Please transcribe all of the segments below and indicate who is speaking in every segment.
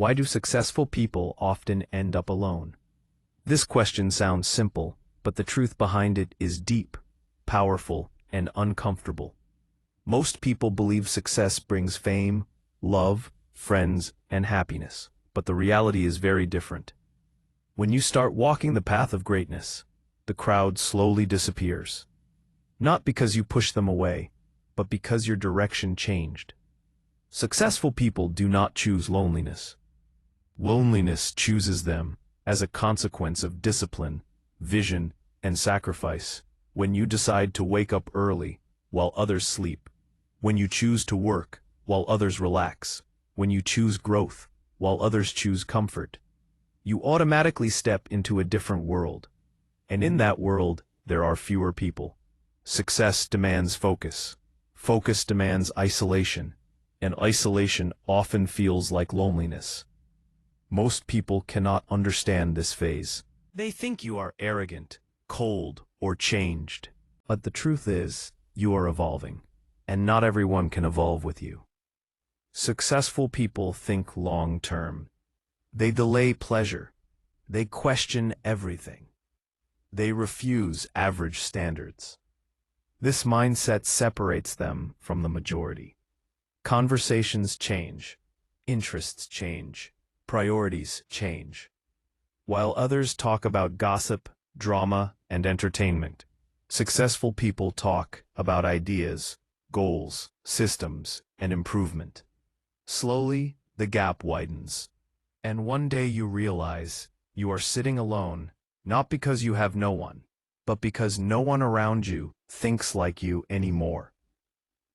Speaker 1: Why do successful people often end up alone? This question sounds simple, but the truth behind it is deep, powerful, and uncomfortable. Most people believe success brings fame, love, friends, and happiness, but the reality is very different. When you start walking the path of greatness, the crowd slowly disappears. Not because you push them away, but because your direction changed. Successful people do not choose loneliness. Loneliness chooses them as a consequence of discipline, vision, and sacrifice. When you decide to wake up early while others sleep, when you choose to work while others relax, when you choose growth while others choose comfort, you automatically step into a different world. And in that world, there are fewer people. Success demands focus. Focus demands isolation, and isolation often feels like loneliness. Most people cannot understand this phase. They think you are arrogant, cold, or changed. But the truth is, you are evolving, and not everyone can evolve with you. Successful people think long-term. They delay pleasure. They question everything. They refuse average standards. This mindset separates them from the majority. Conversations change. Interests change. Priorities change. While others talk about gossip, drama, and entertainment, successful people talk about ideas, goals, systems, and improvement. Slowly, the gap widens. And one day you realize you are sitting alone, not because you have no one, but because no one around you thinks like you anymore.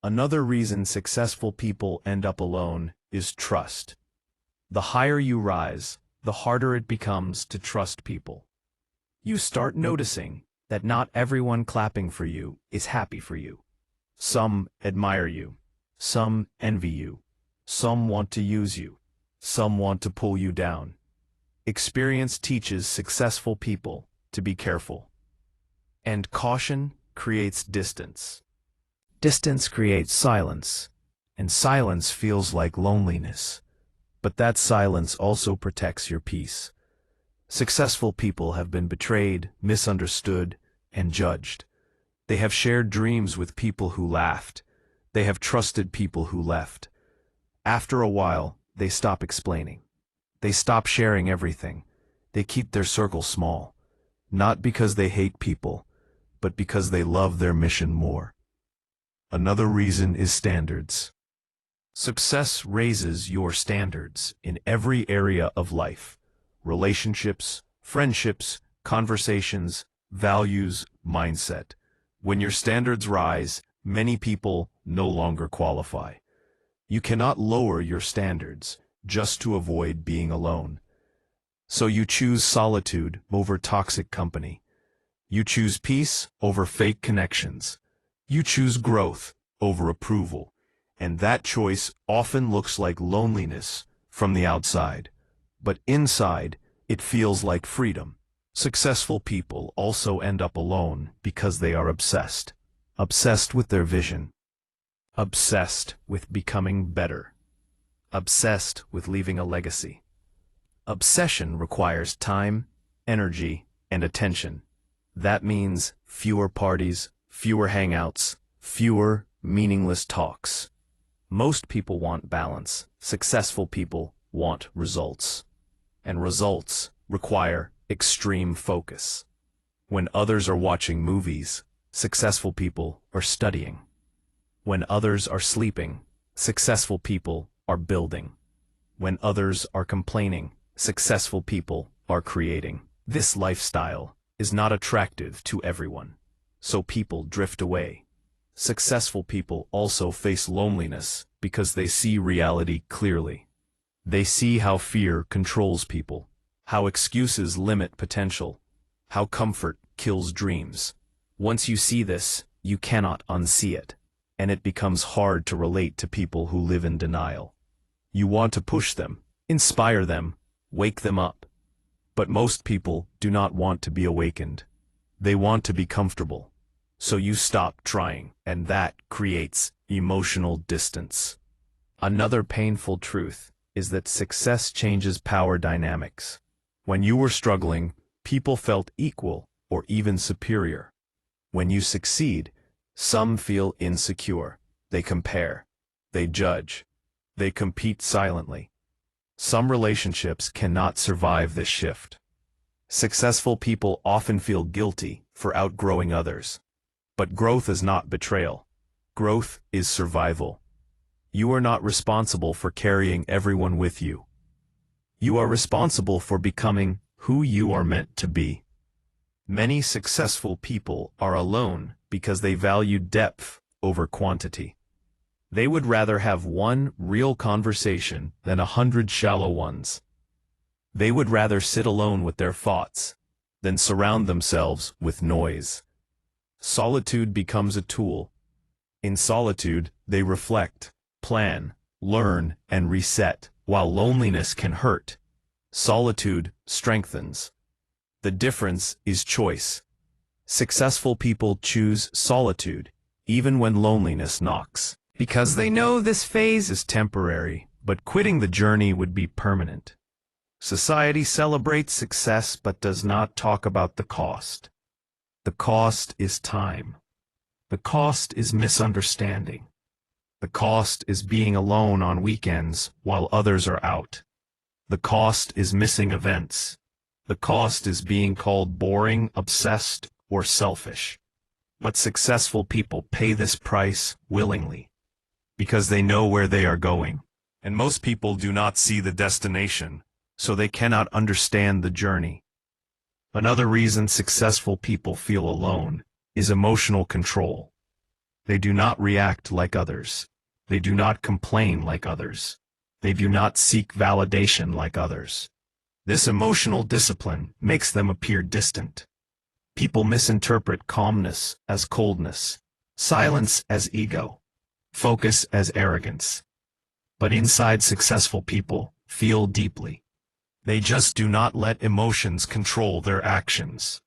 Speaker 1: Another reason successful people end up alone is trust. The higher you rise, the harder it becomes to trust people. You start noticing that not everyone clapping for you is happy for you. Some admire you. Some envy you. Some want to use you. Some want to pull you down. Experience teaches successful people to be careful. And caution creates distance. Distance creates silence, and silence feels like loneliness. But that silence also protects your peace. Successful people have been betrayed, misunderstood, and judged. They have shared dreams with people who laughed. They have trusted people who left. After a while, they stop explaining. They stop sharing everything. They keep their circle small, not because they hate people, but because they love their mission more. Another reason is standards. Success raises your standards in every area of life: relationships, friendships, conversations, values, mindset. When your standards rise, many people no longer qualify. You cannot lower your standards just to avoid being alone. So you choose solitude over toxic company. You choose peace over fake connections. You choose growth over approval. And that choice often looks like loneliness from the outside. But inside, it feels like freedom. Successful people also end up alone because they are obsessed. Obsessed with their vision. Obsessed with becoming better. Obsessed with leaving a legacy. Obsession requires time, energy, and attention. That means fewer parties, fewer hangouts, fewer meaningless talks. Most people want balance. Successful people want results. And results require extreme focus. When others are watching movies, successful people are studying. When others are sleeping, successful people are building. When others are complaining, successful people are creating. This lifestyle is not attractive to everyone, so people drift away. Successful people also face loneliness because they see reality clearly. They see how fear controls people, how excuses limit potential, how comfort kills dreams. Once you see this, you cannot unsee it, and it becomes hard to relate to people who live in denial. You want to push them, inspire them, wake them up. But most people do not want to be awakened. They want to be comfortable. So you stop trying, and that creates emotional distance. Another painful truth is that success changes power dynamics. When you were struggling, people felt equal or even superior. When you succeed, some feel insecure. They compare. They judge. They compete silently. Some relationships cannot survive this shift. Successful people often feel guilty for outgrowing others. But growth is not betrayal. Growth is survival. You are not responsible for carrying everyone with you. You are responsible for becoming who you are meant to be. Many successful people are alone because they value depth over quantity. They would rather have one real conversation than 100 shallow ones. They would rather sit alone with their thoughts than surround themselves with noise. Solitude becomes a tool. In solitude, they reflect, plan, learn, and reset, while loneliness can hurt. Solitude strengthens. The difference is choice. Successful people choose solitude, even when loneliness knocks, because they know this phase is temporary, but quitting the journey would be permanent. Society celebrates success but does not talk about the cost. The cost is time. The cost is misunderstanding. The cost is being alone on weekends while others are out. The cost is missing events. The cost is being called boring, obsessed, or selfish. But successful people pay this price willingly, because they know where they are going. And most people do not see the destination, so they cannot understand the journey. Another reason successful people feel alone is emotional control. They do not react like others. They do not complain like others. They do not seek validation like others. This emotional discipline makes them appear distant. People misinterpret calmness as coldness, silence as ego, focus as arrogance. But inside, successful people feel deeply. They just do not let emotions control their actions.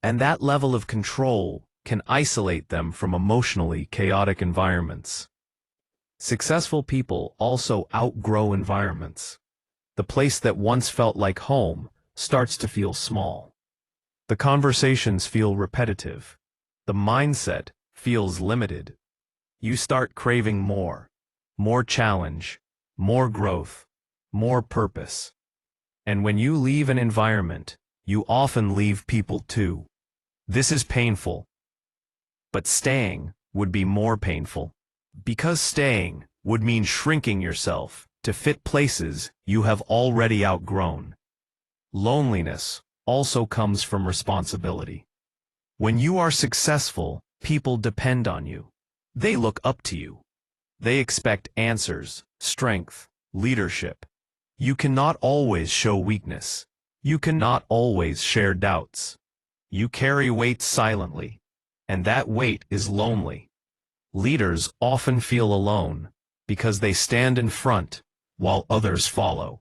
Speaker 1: And that level of control can isolate them from emotionally chaotic environments. Successful people also outgrow environments. The place that once felt like home starts to feel small. The conversations feel repetitive. The mindset feels limited. You start craving more challenge, more growth, more purpose. And when you leave an environment, you often leave people too. This is painful. But staying would be more painful. Because staying would mean shrinking yourself to fit places you have already outgrown. Loneliness also comes from responsibility. When you are successful, people depend on you. They look up to you. They expect answers, strength, leadership. You cannot always show weakness. You cannot always share doubts. You carry weight silently, and that weight is lonely. Leaders often feel alone because they stand in front while others follow.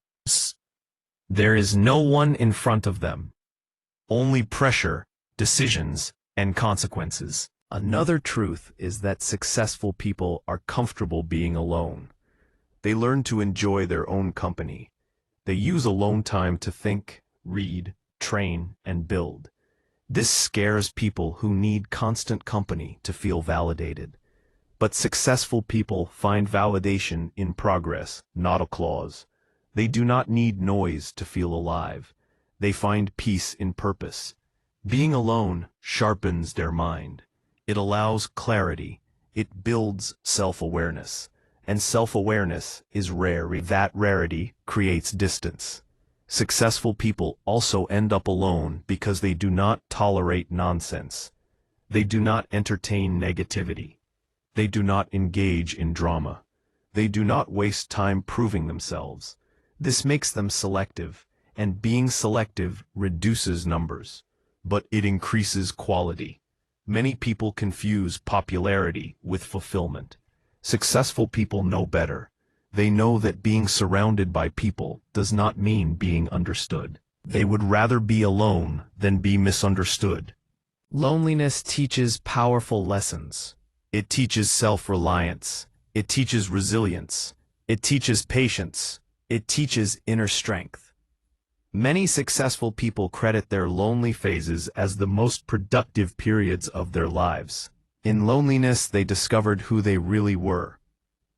Speaker 1: There is no one in front of them. Only pressure, decisions, and consequences. Another truth is that successful people are comfortable being alone. They learn to enjoy their own company. They use alone time to think, read, train, and build. This scares people who need constant company to feel validated. But successful people find validation in progress, not applause. They do not need noise to feel alive. They find peace in purpose. Being alone sharpens their mind. It allows clarity. It builds self-awareness. And self-awareness is rare. That rarity creates distance. Successful people also end up alone because they do not tolerate nonsense. They do not entertain negativity. They do not engage in drama. They do not waste time proving themselves. This makes them selective, and being selective reduces numbers, but it increases quality. Many people confuse popularity with fulfillment. Successful people know better. They know that being surrounded by people does not mean being understood. They would rather be alone than be misunderstood. Loneliness teaches powerful lessons. It teaches self-reliance. It teaches resilience. It teaches patience. It teaches inner strength. Many successful people credit their lonely phases as the most productive periods of their lives. In loneliness, they discovered who they really were.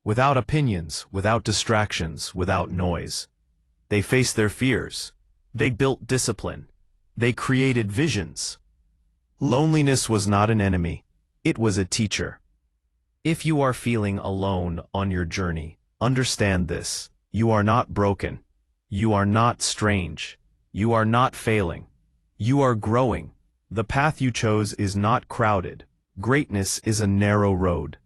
Speaker 1: Without opinions, without distractions, without noise. They faced their fears. They built discipline. They created visions. Loneliness was not an enemy. It was a teacher. If you are feeling alone on your journey, understand this. You are not broken. You are not strange. You are not failing. You are growing. The path you chose is not crowded. Greatness is a narrow road,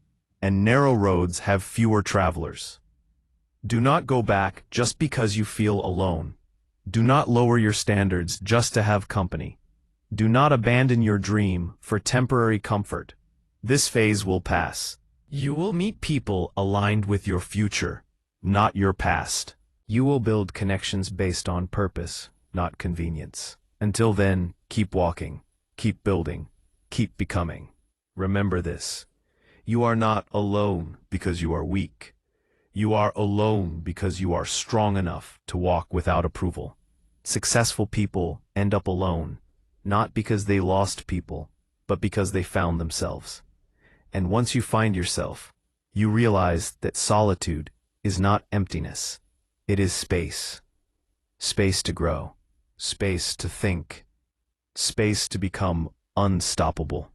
Speaker 1: and narrow roads have fewer travelers. Do not go back just because you feel alone. Do not lower your standards just to have company. Do not abandon your dream for temporary comfort. This phase will pass. You will meet people aligned with your future, not your past. You will build connections based on purpose, not convenience. Until then, keep walking, keep building, keep becoming. Remember this. You are not alone because you are weak. You are alone because you are strong enough to walk without approval. Successful people end up alone, not because they lost people, but because they found themselves. And once you find yourself, you realize that solitude is not emptiness. It is space. Space to grow. Space to think. Space to become unstoppable.